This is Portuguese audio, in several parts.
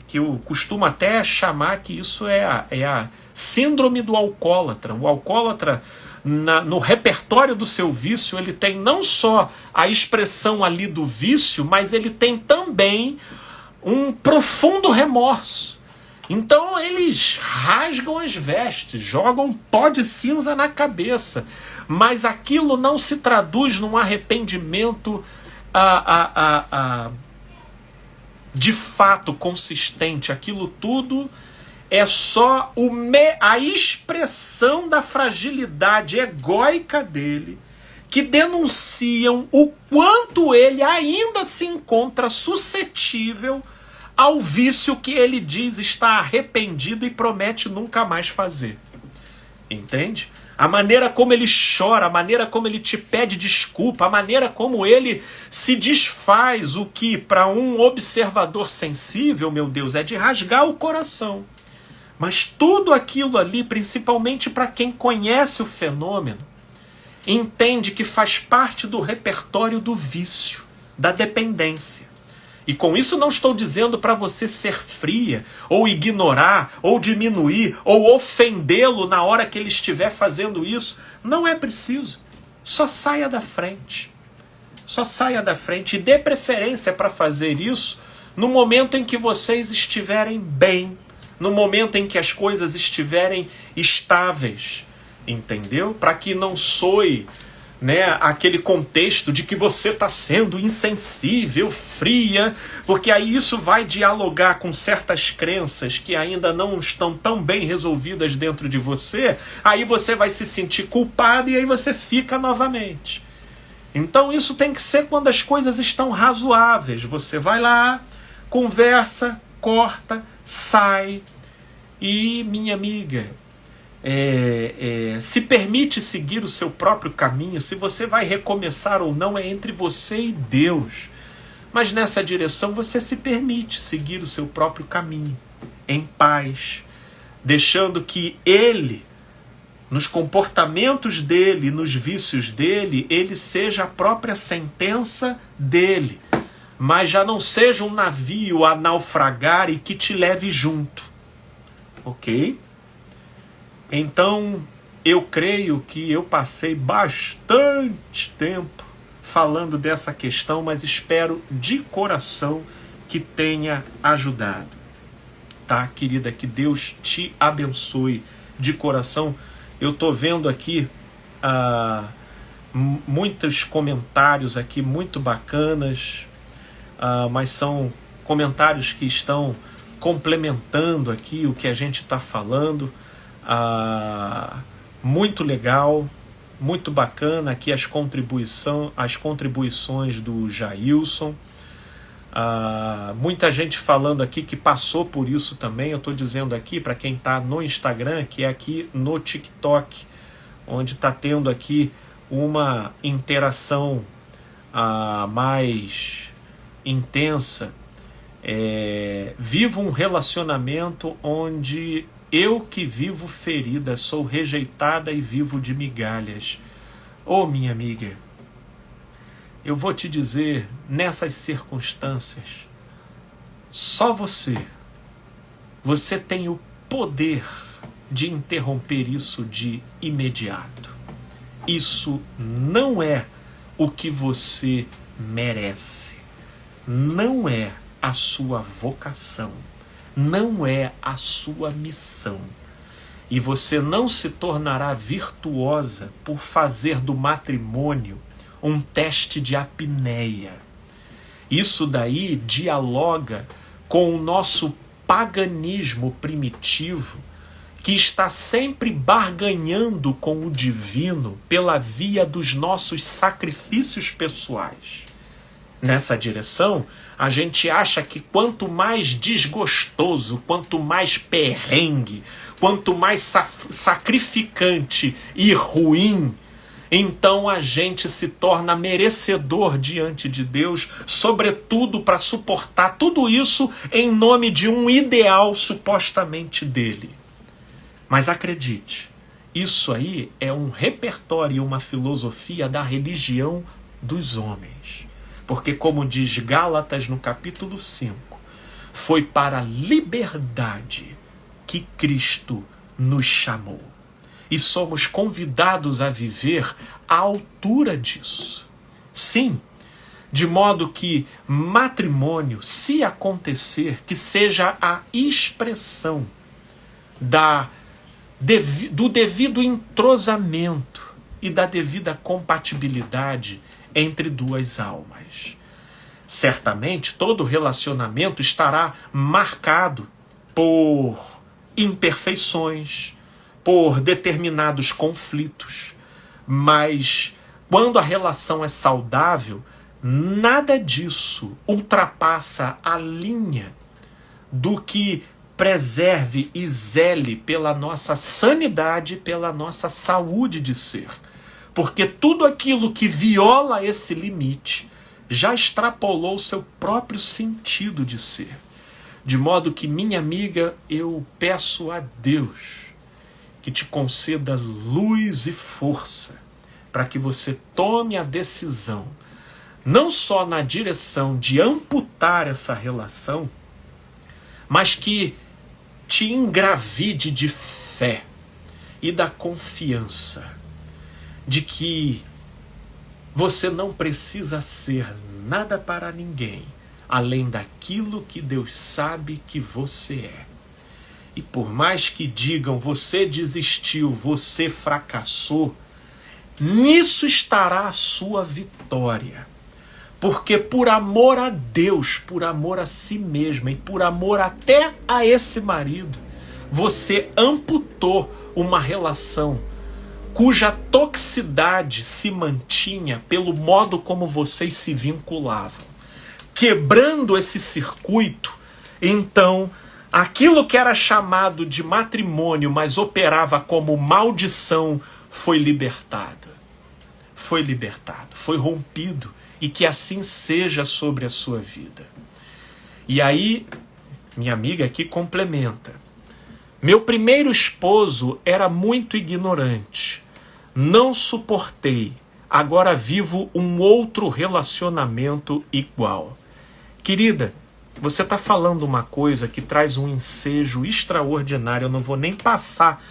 que eu costumo até chamar que isso é a síndrome do alcoólatra. O alcoólatra, no repertório do seu vício, ele tem não só a expressão ali do vício, mas ele tem também um profundo remorso. Então eles rasgam as vestes, jogam pó de cinza na cabeça, mas aquilo não se traduz num arrependimento de fato consistente. Aquilo tudo é só a expressão da fragilidade egóica dele, que denunciam o quanto ele ainda se encontra suscetível ao vício que ele diz estar arrependido e promete nunca mais fazer. Entende? A maneira como ele chora, a maneira como ele te pede desculpa, a maneira como ele se desfaz, o que para um observador sensível, meu Deus, é de rasgar o coração. Mas tudo aquilo ali, principalmente para quem conhece o fenômeno, entende que faz parte do repertório do vício, da dependência. E com isso não estou dizendo para você ser fria, ou ignorar, ou diminuir, ou ofendê-lo na hora que ele estiver fazendo isso. Não é preciso. Só saia da frente. Só saia da frente e dê preferência para fazer isso no momento em que vocês estiverem bem, no momento em que as coisas estiverem estáveis. Entendeu? Para que não soe, né, aquele contexto de que você está sendo insensível, fria, porque aí isso vai dialogar com certas crenças que ainda não estão tão bem resolvidas dentro de você, aí você vai se sentir culpado e aí você fica novamente. Então isso tem que ser quando as coisas estão razoáveis. Você vai lá, conversa, corta, sai e, minha amiga, se permite seguir o seu próprio caminho. Se você vai recomeçar ou não é entre você e Deus, mas nessa direção você se permite seguir o seu próprio caminho em paz, deixando que Ele, nos comportamentos dele, nos vícios dele, ele seja a própria sentença dele, mas já não seja um navio a naufragar e que te leve junto, ok? Então, eu creio que eu passei bastante tempo falando dessa questão, mas espero de coração que tenha ajudado. Tá, querida? Que Deus te abençoe de coração. Eu estou vendo aqui muitos comentários aqui muito bacanas, mas são comentários que estão complementando aqui o que a gente está falando. Muito legal, muito bacana aqui as contribuições do Jailson. Muita gente falando aqui que passou por isso também. Eu estou dizendo aqui para quem está no Instagram, que é aqui no TikTok, onde está tendo aqui uma interação mais intensa. Vivo um relacionamento onde eu que vivo ferida, sou rejeitada e vivo de migalhas. Minha amiga, eu vou te dizer, nessas circunstâncias, só você tem o poder de interromper isso de imediato. Isso não é o que você merece, não é a sua vocação, não é a sua missão. E você não se tornará virtuosa por fazer do matrimônio um teste de apneia. Isso daí dialoga com o nosso paganismo primitivo, que está sempre barganhando com o divino pela via dos nossos sacrifícios pessoais. Nessa direção, a gente acha que quanto mais desgostoso, quanto mais perrengue, quanto mais sacrificante e ruim, então a gente se torna merecedor diante de Deus, sobretudo para suportar tudo isso em nome de um ideal supostamente dele. Mas acredite, isso aí é um repertório e uma filosofia da religião dos homens. Porque, como diz Gálatas no capítulo 5, Foi para a liberdade que Cristo nos chamou. E somos convidados a viver à altura disso. Sim, de modo que matrimônio, se acontecer, que seja a expressão do devido entrosamento e da devida compatibilidade entre duas almas. Certamente, todo relacionamento estará marcado por imperfeições, por determinados conflitos, mas quando a relação é saudável, nada disso ultrapassa a linha do que preserve e zele pela nossa sanidade, pela nossa saúde de ser. Porque tudo aquilo que viola esse limite já extrapolou seu próprio sentido de ser. De modo que, minha amiga, eu peço a Deus que te conceda luz e força para que você tome a decisão, não só na direção de amputar essa relação, mas que te engravide de fé e da confiança de que você não precisa ser nada para ninguém, além daquilo que Deus sabe que você é. E por mais que digam, você desistiu, você fracassou, nisso estará a sua vitória. Porque por amor a Deus, por amor a si mesma e por amor até a esse marido, você amputou uma relação cuja toxicidade se mantinha pelo modo como vocês se vinculavam. Quebrando esse circuito, então, aquilo que era chamado de matrimônio, mas operava como maldição, foi libertado. Foi libertado, foi rompido, e que assim seja sobre a sua vida. E aí, minha amiga aqui complementa. Meu primeiro esposo era muito ignorante. Não suportei. Agora vivo um outro relacionamento igual. Querida, você está falando uma coisa que traz um ensejo extraordinário. Eu não vou nem passar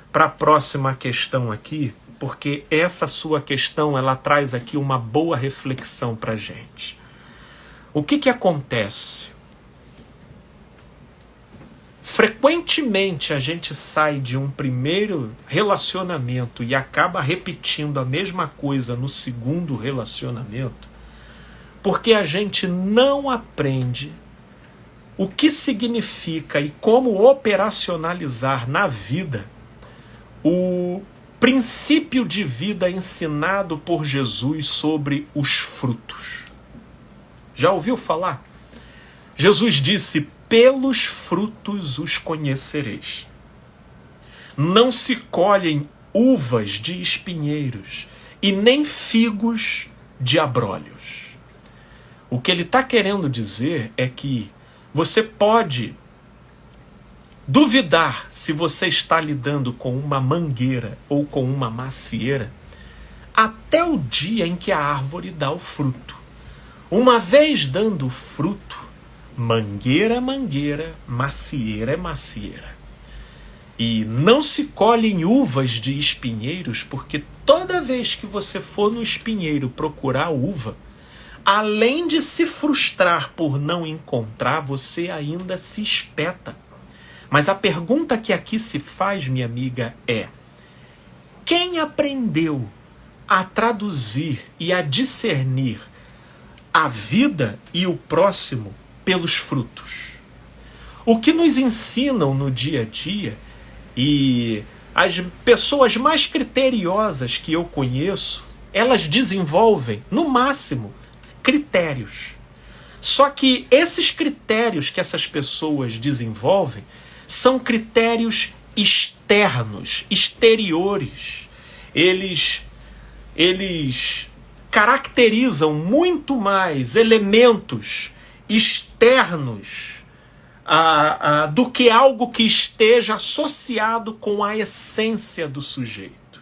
para a próxima questão aqui, porque essa sua questão, ela traz aqui uma boa reflexão para a gente. O que acontece? Frequentemente a gente sai de um primeiro relacionamento e acaba repetindo a mesma coisa no segundo relacionamento, porque a gente não aprende o que significa e como operacionalizar na vida o princípio de vida ensinado por Jesus sobre os frutos. Já ouviu falar? Jesus disse: pelos frutos os conhecereis. Não se colhem uvas de espinheiros e nem figos de abrolhos. O que ele está querendo dizer é que você pode duvidar se você está lidando com uma mangueira ou com uma macieira até o dia em que a árvore dá o fruto. Uma vez dando o fruto, mangueira é mangueira, macieira é macieira. E não se colhem uvas de espinheiros, porque toda vez que você for no espinheiro procurar uva, além de se frustrar por não encontrar, você ainda se espeta. Mas a pergunta que aqui se faz, minha amiga, é: quem aprendeu a traduzir e a discernir a vida e o próximo pelos frutos? O que nos ensinam no dia a dia, e as pessoas mais criteriosas que eu conheço, elas desenvolvem, no máximo, critérios. Só que esses critérios que essas pessoas desenvolvem são critérios externos, exteriores. Eles caracterizam muito mais elementos externos do que algo que esteja associado com a essência do sujeito.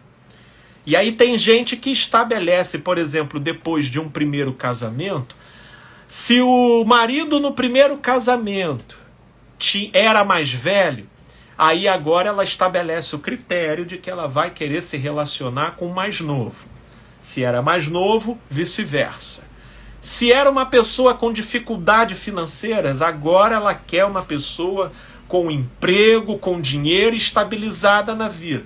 E aí tem gente que estabelece, por exemplo, depois de um primeiro casamento, se o marido no primeiro casamento era mais velho, aí agora ela estabelece o critério de que ela vai querer se relacionar com o mais novo. Se era mais novo, vice-versa. Se era uma pessoa com dificuldades financeiras, agora ela quer uma pessoa com emprego, com dinheiro, estabilizada na vida.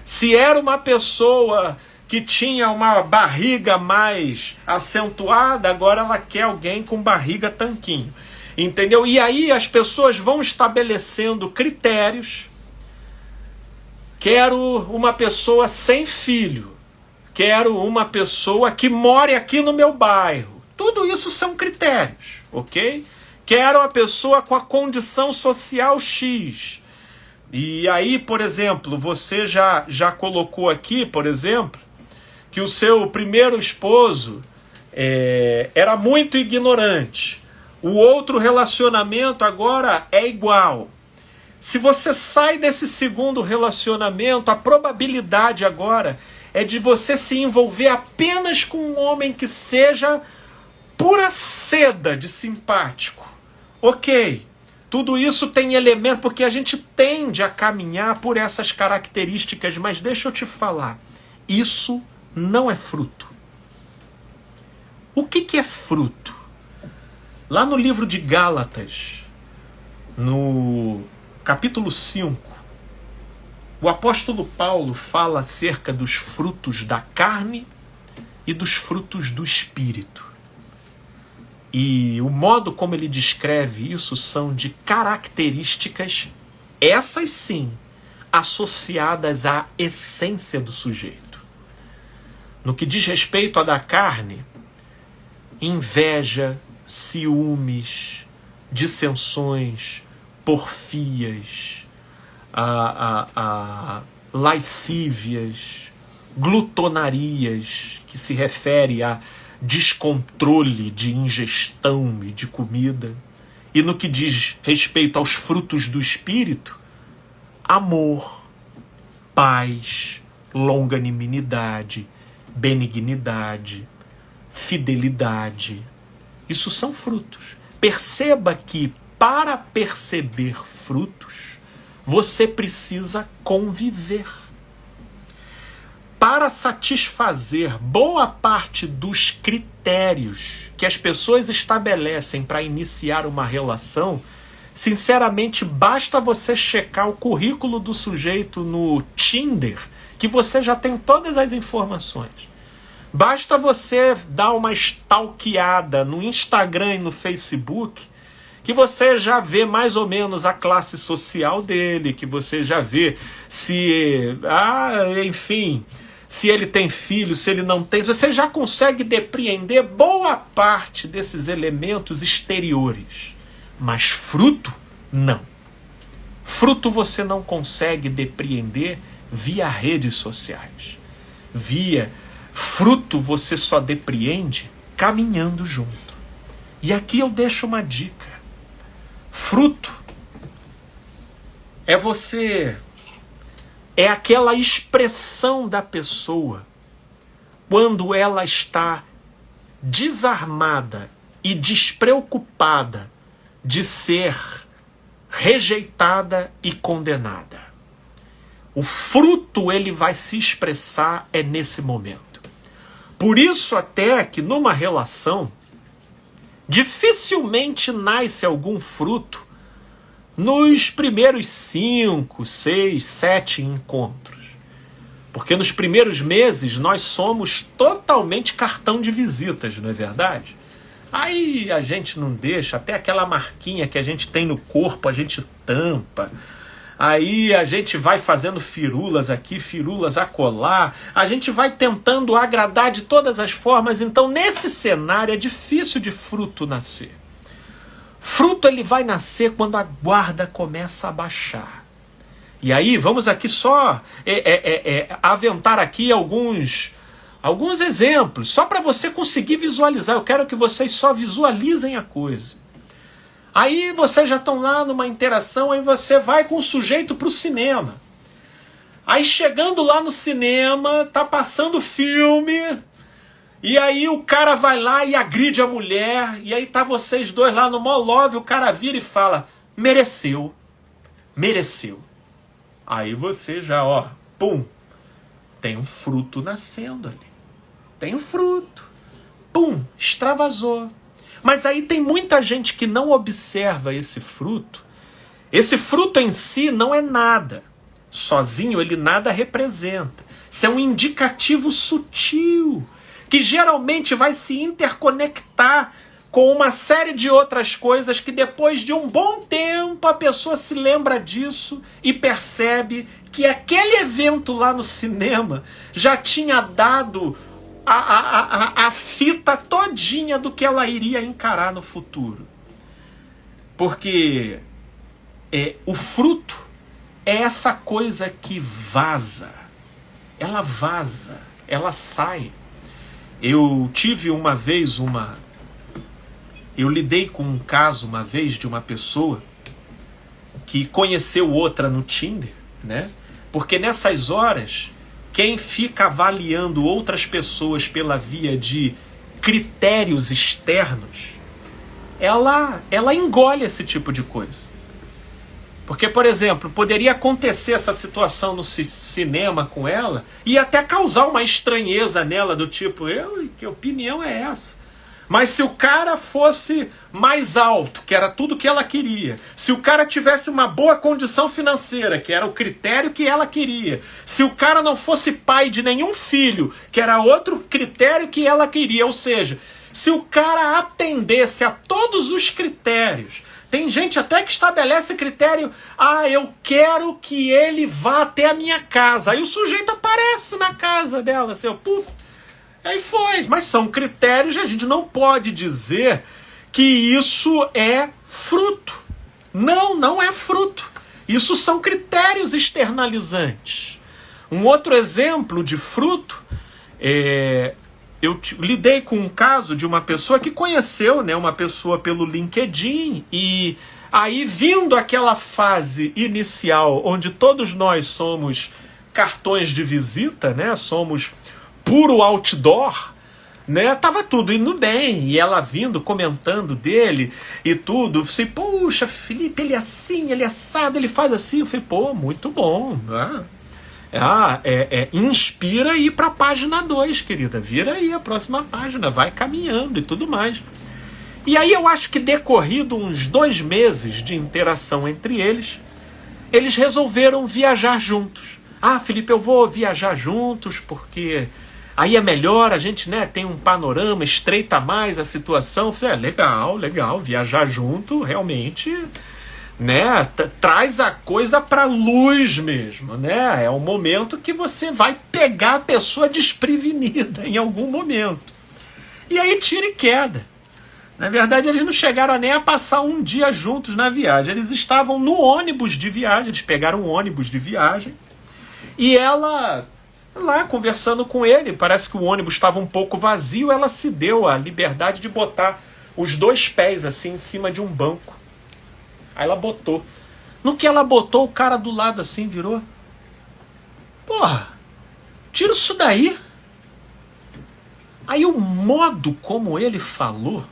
Se era uma pessoa que tinha uma barriga mais acentuada, agora ela quer alguém com barriga tanquinho. Entendeu? E aí as pessoas vão estabelecendo critérios. Quero uma pessoa sem filho. Quero uma pessoa que more aqui no meu bairro. Tudo isso são critérios, ok? Quero uma pessoa com a condição social X. E aí, por exemplo, você já colocou aqui, por exemplo, que o seu primeiro esposo era muito ignorante. O outro relacionamento agora é igual. Se você sai desse segundo relacionamento, a probabilidade agora é de você se envolver apenas com um homem que seja pura seda de simpático. Ok, tudo isso tem elemento, porque a gente tende a caminhar por essas características, mas deixa eu te falar, isso não é fruto. O que é fruto? Lá no livro de Gálatas, no capítulo 5, o apóstolo Paulo fala acerca dos frutos da carne e dos frutos do espírito. E o modo como ele descreve isso são de características, essas sim, associadas à essência do sujeito. No que diz respeito à da carne, inveja, ciúmes, dissensões, porfias, lascívias, glutonarias, que se refere a descontrole de ingestão e de comida. E no que diz respeito aos frutos do espírito, amor, paz, longanimidade, benignidade, fidelidade. Isso são frutos. Perceba que para perceber frutos, você precisa conviver. Para satisfazer boa parte dos critérios que as pessoas estabelecem para iniciar uma relação, sinceramente, basta você checar o currículo do sujeito no Tinder, que você já tem todas as informações. Basta você dar uma stalkeada no Instagram e no Facebook, que você já vê mais ou menos a classe social dele, que você já vê se, enfim, se ele tem filho, se ele não tem. Você já consegue depreender boa parte desses elementos exteriores. Mas fruto, não. Fruto você não consegue depreender via redes sociais. Fruto você só depreende caminhando junto. E aqui eu deixo uma dica. Fruto é aquela expressão da pessoa quando ela está desarmada e despreocupada de ser rejeitada e condenada. O fruto ele vai se expressar nesse momento. Por isso até que numa relação dificilmente nasce algum fruto nos primeiros 5, 6, 7 encontros. Porque nos primeiros meses nós somos totalmente cartão de visitas, não é verdade? Aí a gente não deixa, até aquela marquinha que a gente tem no corpo, a gente tampa. Aí a gente vai fazendo firulas aqui, firulas acolá. A gente vai tentando agradar de todas as formas. Então nesse cenário é difícil de fruto nascer. Fruto ele vai nascer quando a guarda começa a baixar. E aí vamos aqui só aventar aqui alguns exemplos, só para você conseguir visualizar. Eu quero que vocês só visualizem a coisa. Aí vocês já estão lá numa interação, aí você vai com o sujeito para o cinema. Aí chegando lá no cinema, tá passando filme, e aí o cara vai lá e agride a mulher, e aí tá vocês dois lá no mó love, o cara vira e fala: mereceu. Mereceu. Aí você já, ó, pum, tem um fruto nascendo ali. Tem um fruto. Pum, extravasou. Mas aí tem muita gente que não observa esse fruto. Esse fruto em si não é nada. Sozinho ele nada representa. Isso é um indicativo sutil, que geralmente vai se interconectar com uma série de outras coisas que depois de um bom tempo a pessoa se lembra disso e percebe que aquele evento lá no cinema já tinha dado a fita todinha do que ela iria encarar no futuro. Porque o fruto é essa coisa que vaza. Ela vaza, ela sai. Eu tive uma vez Eu lidei com um caso uma vez de uma pessoa que conheceu outra no Tinder, né? Porque nessas horas, quem fica avaliando outras pessoas pela via de critérios externos, ela engole esse tipo de coisa. Porque, por exemplo, poderia acontecer essa situação no cinema com ela e até causar uma estranheza nela do tipo, que opinião é essa? Mas se o cara fosse mais alto, que era tudo que ela queria, se o cara tivesse uma boa condição financeira, que era o critério que ela queria, se o cara não fosse pai de nenhum filho, que era outro critério que ela queria, ou seja, se o cara atendesse a todos os critérios. Tem gente até que estabelece critério, eu quero que ele vá até a minha casa. Aí o sujeito aparece na casa dela, assim, puf. Aí foi. Mas são critérios e a gente não pode dizer que isso é fruto. Não é fruto. Isso são critérios externalizantes. Um outro exemplo de fruto, eu lidei com um caso de uma pessoa que conheceu, né, uma pessoa pelo LinkedIn e aí vindo aquela fase inicial onde todos nós somos cartões de visita, né, somos puro outdoor, né, tava tudo indo bem e ela vindo comentando dele e tudo, eu falei, puxa, Felipe, ele é assim, ele é assado, ele faz assim, eu falei, pô, muito bom, né? Inspira e ir para a página 2, querida. Vira aí a próxima página, vai caminhando e tudo mais. E aí eu acho que decorrido uns 2 meses de interação entre eles resolveram viajar juntos. Felipe, eu vou viajar juntos porque aí é melhor, a gente, né, tem um panorama, estreita mais a situação. Eu falei, legal, viajar junto realmente, né, traz a coisa para luz mesmo, né? É um momento que você vai pegar a pessoa desprevenida em algum momento. E aí tira e queda. Na verdade, eles não chegaram nem a passar um dia juntos na viagem. Eles estavam no ônibus de viagem, eles pegaram um ônibus de viagem. E ela, lá conversando com ele, parece que o ônibus estava um pouco vazio, ela se deu a liberdade de botar os 2 pés assim em cima de um banco. Aí ela botou. No que ela botou, o cara do lado assim virou. Porra, tira isso daí. Aí o modo como ele falou,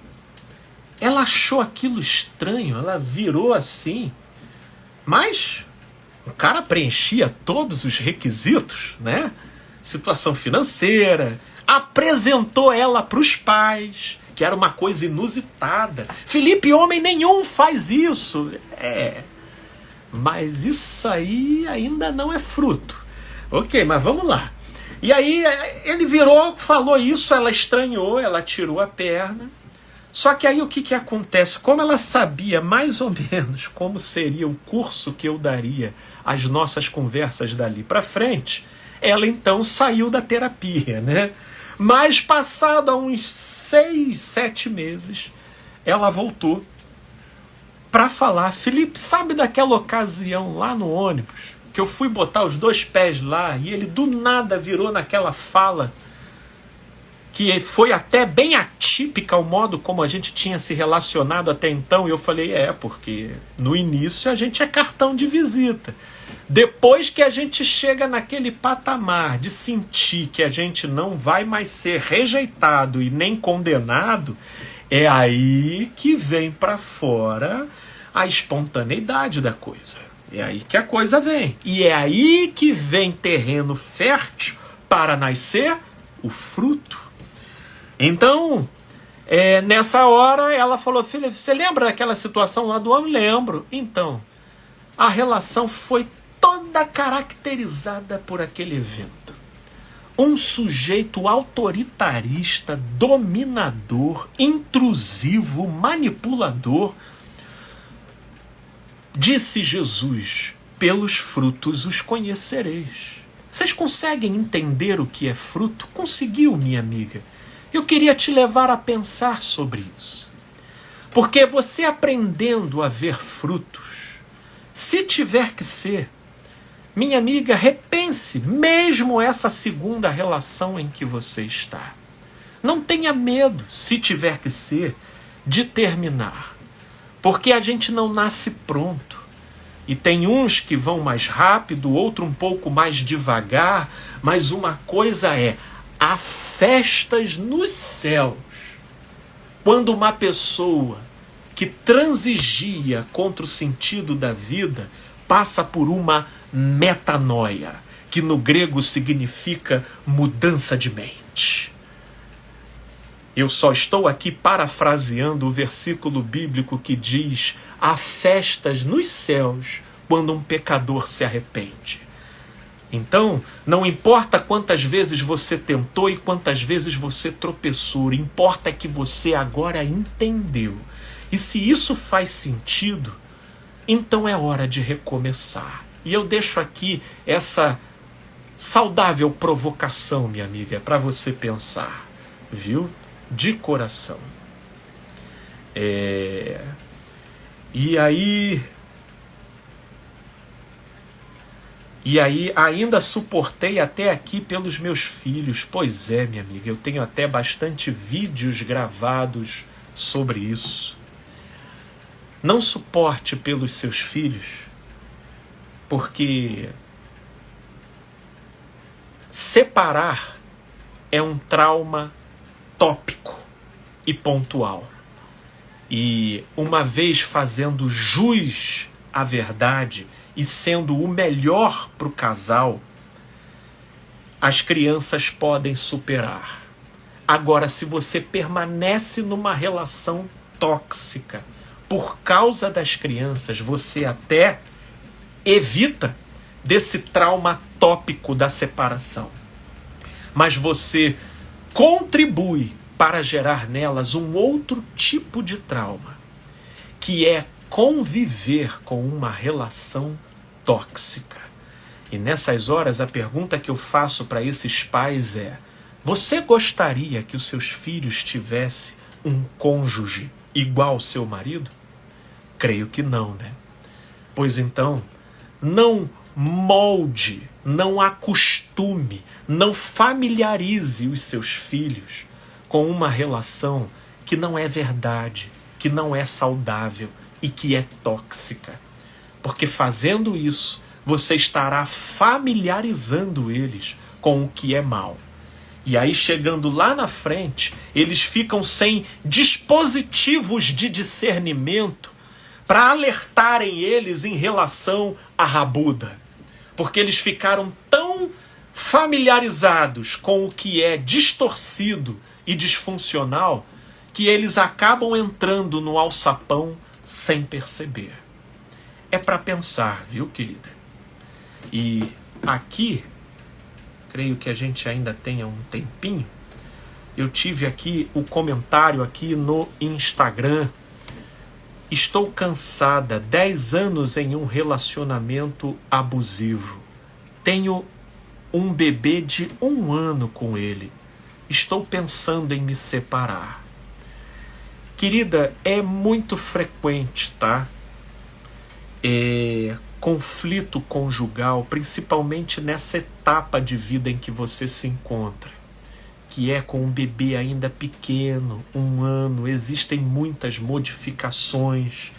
ela achou aquilo estranho, ela virou assim. Mas o cara preenchia todos os requisitos, né? Situação financeira, apresentou ela para os pais, que era uma coisa inusitada. Felipe, homem nenhum faz isso. Mas isso aí ainda não é fruto. Ok, mas vamos lá. E aí ele virou, falou isso, ela estranhou, ela tirou a perna. Só que aí o que acontece? Como ela sabia mais ou menos como seria o curso que eu daria às nossas conversas dali para frente, ela então saiu da terapia, né? Mas passado uns 6, 7 meses, ela voltou para falar, Felipe, sabe daquela ocasião lá no ônibus, que eu fui botar os 2 pés lá e ele do nada virou naquela fala que foi até bem atípica o modo como a gente tinha se relacionado até então, e eu falei, porque no início a gente é cartão de visita. Depois que a gente chega naquele patamar de sentir que a gente não vai mais ser rejeitado e nem condenado, é aí que vem para fora a espontaneidade da coisa. É aí que a coisa vem. E é aí que vem terreno fértil para nascer o fruto. Então, nessa hora ela falou: filha, você lembra daquela situação lá do homem? Lembro. Então, a relação foi toda caracterizada por aquele evento. Um sujeito autoritarista, dominador, intrusivo, manipulador. Disse Jesus: pelos frutos os conhecereis. Vocês conseguem entender o que é fruto? Conseguiu, minha amiga? Eu queria te levar a pensar sobre isso. Porque você aprendendo a ver frutos, se tiver que ser, minha amiga, repense mesmo essa segunda relação em que você está. Não tenha medo, se tiver que ser, de terminar. Porque a gente não nasce pronto. E tem uns que vão mais rápido, outro um pouco mais devagar, mas uma coisa é, há festas nos céus. Quando uma pessoa que transigia contra o sentido da vida passa por uma metanoia, que no grego significa mudança de mente. Eu só estou aqui parafraseando o versículo bíblico que diz: há festas nos céus quando um pecador se arrepende. Então, não importa quantas vezes você tentou e quantas vezes você tropeçou, importa é que você agora entendeu. E se isso faz sentido, então é hora de recomeçar. E eu deixo aqui essa saudável provocação, minha amiga, para você pensar, viu? De coração. E aí ainda suportei até aqui pelos meus filhos. Pois é, minha amiga, eu tenho até bastante vídeos gravados sobre isso. Não suporte pelos seus filhos, porque separar é um trauma tópico e pontual. E uma vez fazendo jus à verdade e sendo o melhor para o casal, as crianças podem superar. Agora, se você permanece numa relação tóxica por causa das crianças, você até evita desse trauma tópico da separação. Mas você contribui para gerar nelas um outro tipo de trauma, que é conviver com uma relação tóxica. E nessas horas a pergunta que eu faço para esses pais é: você gostaria que os seus filhos tivessem um cônjuge igual ao seu marido? Creio que não, né? Pois então, não molde, não acostume, não familiarize os seus filhos com uma relação que não é verdade, que não é saudável e que é tóxica. Porque fazendo isso, você estará familiarizando eles com o que é mal. E aí, chegando lá na frente, eles ficam sem dispositivos de discernimento para alertarem eles em relação à rabuda. Porque eles ficaram tão familiarizados com o que é distorcido e disfuncional que eles acabam entrando no alçapão sem perceber. É para pensar, viu, querida? E aqui, creio que a gente ainda tenha um tempinho, eu tive aqui o comentário aqui no Instagram. Estou cansada, 10 anos em um relacionamento abusivo. Tenho um bebê de 1 ano com ele. Estou pensando em me separar. Querida, é muito frequente, tá? Conflito conjugal, principalmente nessa etapa de vida em que você se encontra, que é com um bebê ainda pequeno, 1 ano, existem muitas modificações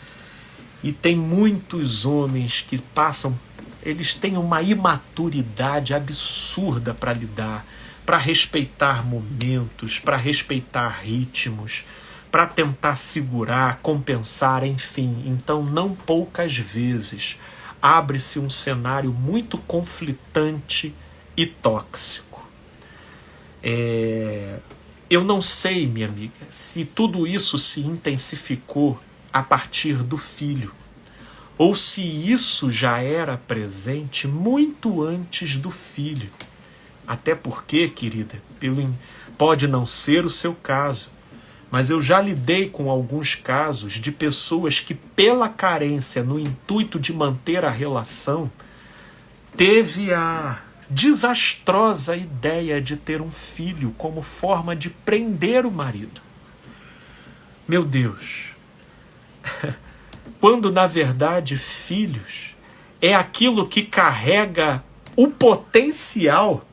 e tem muitos homens que passam, eles têm uma imaturidade absurda para lidar, para respeitar momentos, para respeitar ritmos, para tentar segurar, compensar, enfim. Então, não poucas vezes, abre-se um cenário muito conflitante e tóxico. Eu não sei, minha amiga, se tudo isso se intensificou a partir do filho, ou se isso já era presente muito antes do filho. Até porque, querida, pode não ser o seu caso, mas eu já lidei com alguns casos de pessoas que, pela carência, no intuito de manter a relação, teve a desastrosa ideia de ter um filho como forma de prender o marido. Meu Deus! Quando, na verdade, filhos é aquilo que carrega o potencial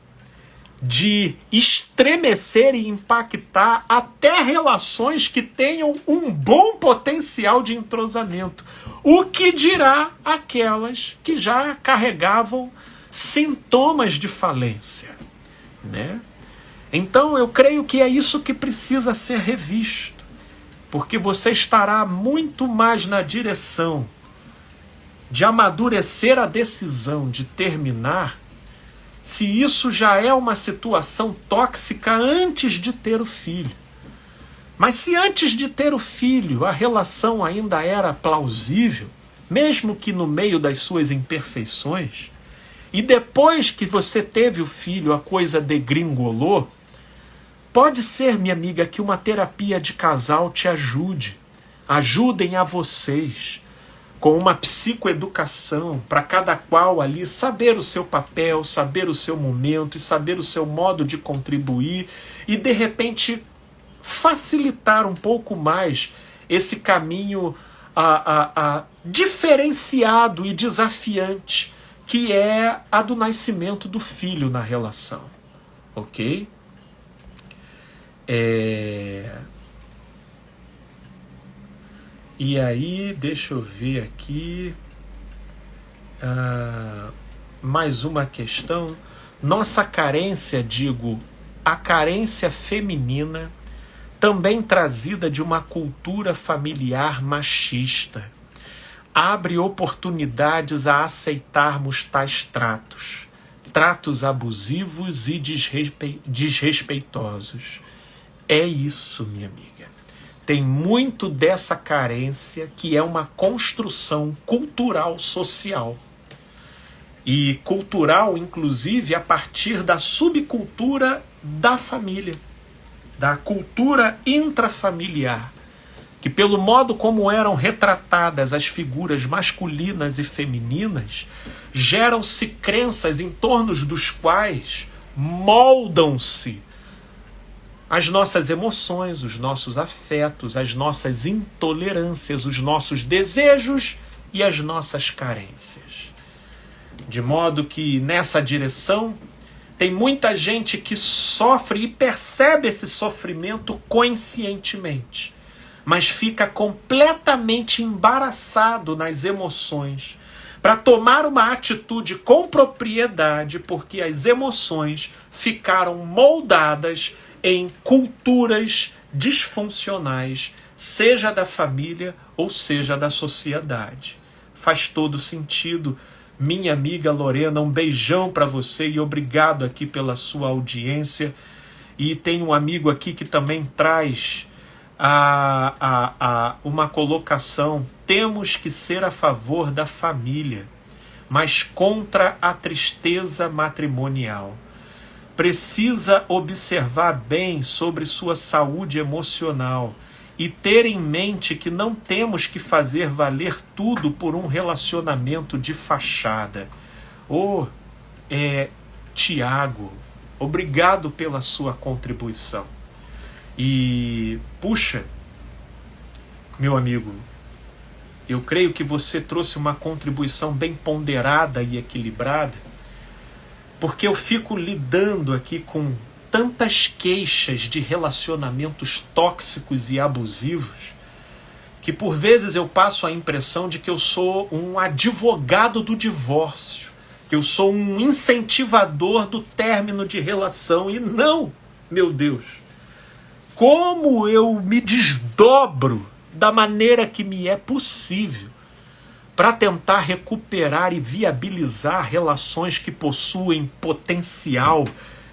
de estremecer e impactar até relações que tenham um bom potencial de entrosamento. O que dirá aquelas que já carregavam sintomas de falência, né? Então eu creio que é isso que precisa ser revisto, porque você estará muito mais na direção de amadurecer a decisão de terminar, se isso já é uma situação tóxica antes de ter o filho. Mas se antes de ter o filho a relação ainda era plausível, mesmo que no meio das suas imperfeições, e depois que você teve o filho a coisa degringolou, pode ser, minha amiga, que uma terapia de casal te ajude. Ajudem a vocês com uma psicoeducação para cada qual ali saber o seu papel, saber o seu momento e saber o seu modo de contribuir e, de repente, facilitar um pouco mais esse caminho diferenciado e desafiante que é a do nascimento do filho na relação. Ok? E aí, deixa eu ver aqui. Mais uma questão. Nossa carência, a carência feminina, também trazida de uma cultura familiar machista, abre oportunidades a aceitarmos tais tratos abusivos e desrespeitosos. É isso, minha amiga. Tem muito dessa carência que é uma construção cultural social. E cultural, inclusive, a partir da subcultura da família, da cultura intrafamiliar, que pelo modo como eram retratadas as figuras masculinas e femininas, geram-se crenças em torno dos quais moldam-se as nossas emoções, os nossos afetos, as nossas intolerâncias, os nossos desejos e as nossas carências. De modo que nessa direção tem muita gente que sofre e percebe esse sofrimento conscientemente, mas fica completamente embaraçado nas emoções para tomar uma atitude com propriedade, porque as emoções ficaram moldadas em culturas disfuncionais, seja da família ou seja da sociedade. Faz todo sentido. Minha amiga Lorena, um beijão para você e obrigado aqui pela sua audiência. E tem um amigo aqui que também traz uma colocação. Temos que ser a favor da família, mas contra a tristeza matrimonial. Precisa observar bem sobre sua saúde emocional e ter em mente que não temos que fazer valer tudo por um relacionamento de fachada. Tiago, obrigado pela sua contribuição. E, puxa, meu amigo, eu creio que você trouxe uma contribuição bem ponderada e equilibrada, porque eu fico lidando aqui com tantas queixas de relacionamentos tóxicos e abusivos, que por vezes eu passo a impressão de que eu sou um advogado do divórcio, que eu sou um incentivador do término de relação, e não, meu Deus. como eu me desdobro da maneira que me é possível para tentar recuperar e viabilizar relações que possuem potencial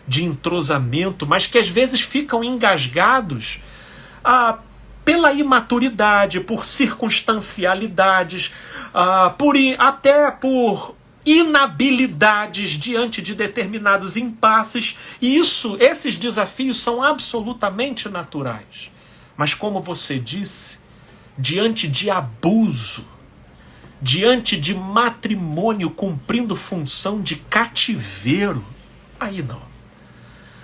de entrosamento, mas que às vezes ficam engasgados pela imaturidade, por circunstancialidades, até por inabilidades diante de determinados impasses. E esses desafios são absolutamente naturais. Mas como você disse, diante de abuso, diante de matrimônio cumprindo função de cativeiro, aí não.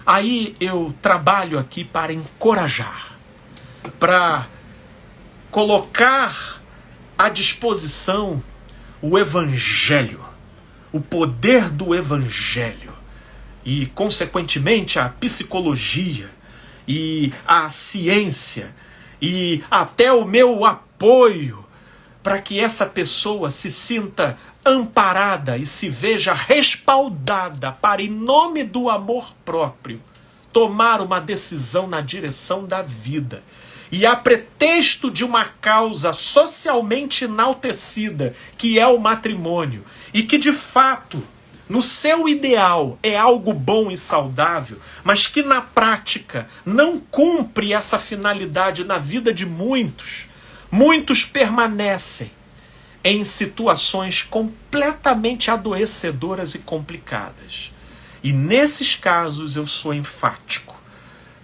Aí eu trabalho aqui para encorajar, para colocar à disposição o Evangelho, o poder do Evangelho e, consequentemente, a psicologia e a ciência e até o meu apoio para que essa pessoa se sinta amparada e se veja respaldada para, em nome do amor próprio, tomar uma decisão na direção da vida. E a pretexto de uma causa socialmente enaltecida, que é o matrimônio, e que de fato, no seu ideal, é algo bom e saudável, mas que na prática não cumpre essa finalidade na vida de muitos, muitos permanecem em situações completamente adoecedoras e complicadas. E nesses casos eu sou enfático,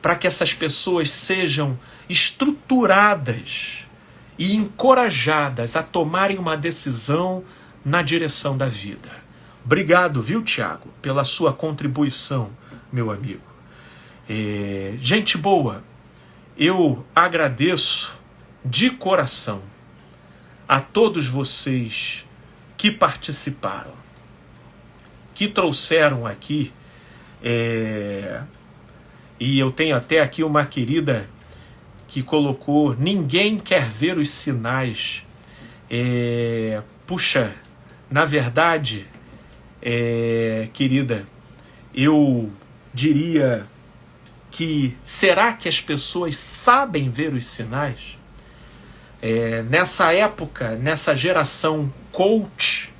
para que essas pessoas sejam estruturadas e encorajadas a tomarem uma decisão na direção da vida. Obrigado, viu, Tiago, pela sua contribuição, meu amigo. Gente boa, eu agradeço de coração a todos vocês que participaram, que trouxeram aqui, e eu tenho até aqui uma querida que colocou: ninguém quer ver os sinais. Puxa, na verdade, querida, eu diria que será que as pessoas sabem ver os sinais? Nessa época, nessa geração coach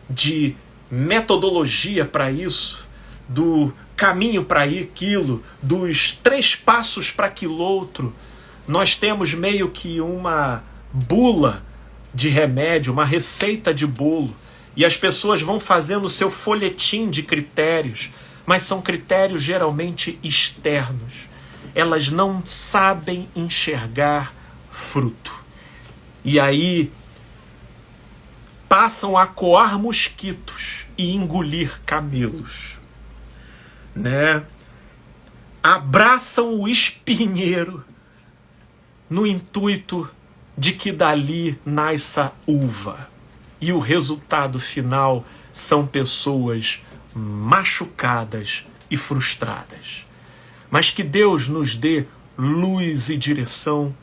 de metodologia para isso, do caminho para aquilo, dos 3 passos para aquilo outro, nós temos meio que uma bula de remédio, uma receita de bolo, e as pessoas vão fazendo o seu folhetim de critérios, mas são critérios geralmente externos. Elas não sabem enxergar fruto. E aí passam a coar mosquitos e engolir camelos, né? Abraçam o espinheiro no intuito de que dali nasça uva. E o resultado final são pessoas machucadas e frustradas. Mas que Deus nos dê luz e direção.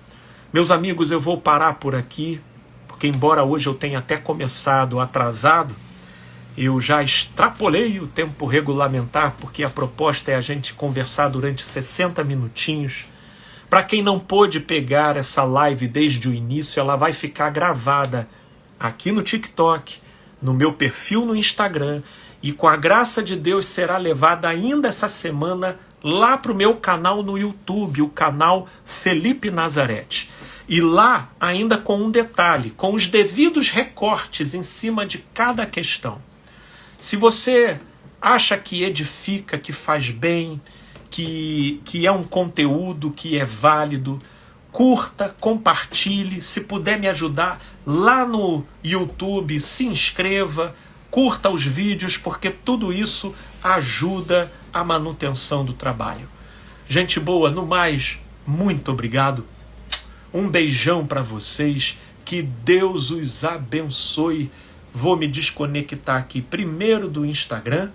Meus amigos, eu vou parar por aqui, porque embora hoje eu tenha até começado atrasado, eu já extrapolei o tempo regulamentar, porque a proposta é a gente conversar durante 60 minutinhos. Para quem não pôde pegar essa live desde o início, ela vai ficar gravada aqui no TikTok, no meu perfil no Instagram, e com a graça de Deus será levada ainda essa semana lá para o meu canal no YouTube, o canal Felipe Nazarete. E lá, ainda com um detalhe, com os devidos recortes em cima de cada questão. Se você acha que edifica, que faz bem, que é um conteúdo que é válido, curta, compartilhe. Se puder me ajudar lá no YouTube, se inscreva, curta os vídeos, porque tudo isso ajuda a manutenção do trabalho. Gente boa, no mais, muito obrigado. Um beijão para vocês, que Deus os abençoe. Vou me desconectar aqui primeiro do Instagram,